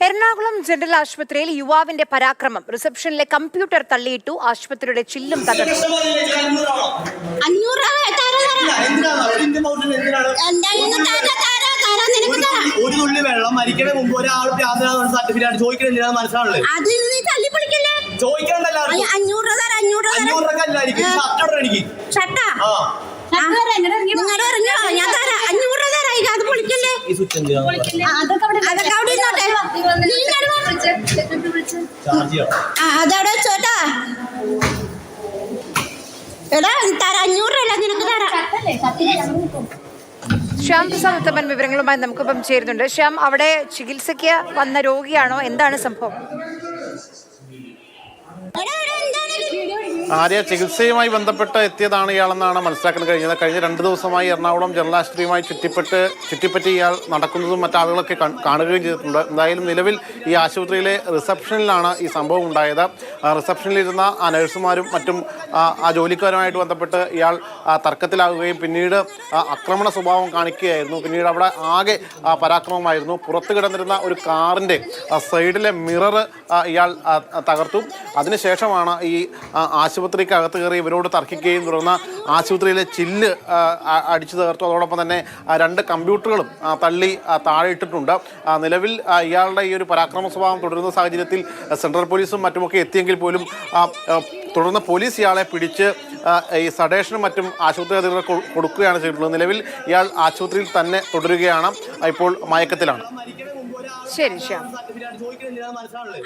Ernakulam general ആശുപത്രിയിൽ യുവാവിന്റെ പരാക്രമം. റിസപ്ഷനിലെ computer തള്ളിയിട്ടു. ആശുപത്രിയുടെ ചില്ലും തകർത്തു. ഒരു തുള്ളി വെള്ളം മരിക്കണ മുമ്പ് ഒരാൾ സർട്ടിഫിക്കറ്റ് ചോദിക്കണെന്തിനാ മനസ്സിലാവുള്ളത്? ചോദിക്കണ്ടല്ലോ. 500 രൂപ ഷർട്ടാ ഈ സ്വിച്ച് എന്തിനാ ചാർജ് ചെയ്യണം? അതവിടെ ചോട്ടാ എടാ 500 രൂപ നിനക്ക് തരാം. ശ്യാം പ്രസാദ് ഉത്തമൻ വിവരങ്ങളുമായി നമുക്കിപ്പം ചേരുന്നുണ്ട്. ശ്യാം, അവിടെ ചികിത്സയ്ക്ക് വന്ന രോഗിയാണോ? എന്താണ് സംഭവം? ആര്യ, ചികിത്സയുമായി ബന്ധപ്പെട്ട് എത്തിയതാണ് ഇയാളെന്നാണ് മനസ്സിലാക്കാൻ കഴിഞ്ഞത്. കഴിഞ്ഞ 2 ദിവസമായി എറണാകുളം ജനറൽ ആശുപത്രിയുമായി ചുറ്റിപ്പറ്റി ഇയാൾ നടക്കുന്നതും മറ്റാളുകളൊക്കെ കാണുകയും ചെയ്തിട്ടുണ്ട്. എന്തായാലും നിലവിൽ ഈ ആശുപത്രിയിലെ റിസപ്ഷനിലാണ് ഈ സംഭവം ഉണ്ടായത്. റിസപ്ഷനിലിരുന്ന ആ നഴ്സുമാരും മറ്റും ആ ജോലിക്കാരുമായിട്ട് ബന്ധപ്പെട്ട് ഇയാൾ തർക്കത്തിലാകുകയും പിന്നീട് ആക്രമണ സ്വഭാവം കാണിക്കുകയായിരുന്നു. പിന്നീട് അവിടെ ആകെ പരാക്രമമായിരുന്നു. പുറത്ത് കിടന്നിരുന്ന ഒരു കാറിൻ്റെ സൈഡിലെ മിറർ ഇയാൾ തകർത്തു. അതിനുശേഷമാണ് ഈ ആശുപത്രിക്ക് അകത്ത് കയറി ഇവരോട് തർക്കിക്കുകയും തുടർന്ന് ആശുപത്രിയിലെ ചില്ല് അടിച്ചു തകർത്തു. അതോടൊപ്പം തന്നെ 2 കമ്പ്യൂട്ടറുകളും തള്ളി താഴെ ഇട്ടിട്ടുണ്ട്. നിലവിൽ ഇയാളുടെ ഈ ഒരു പരാക്രമ സ്വഭാവം തുടരുന്ന സാഹചര്യത്തിൽ സെൻട്രൽ പോലീസും മറ്റുമൊക്കെ എത്തിയെങ്കിൽ പോലും തുടർന്ന് പോലീസ് ഇയാളെ പിടിച്ച് ഈ സഡേഷനും മറ്റും ആശുപത്രി അധികൃതർ കൊടുക്കുകയാണ് ചെയ്തിട്ടുള്ളത്. നിലവിൽ ഇയാൾ ആശുപത്രിയിൽ തന്നെ തുടരുകയാണ്. ഇപ്പോൾ മയക്കത്തിലാണ്. ശരി ശ്യാം. ചോദിക്കണെന്തിനാ മനസ്സിലാവുള്ളത്?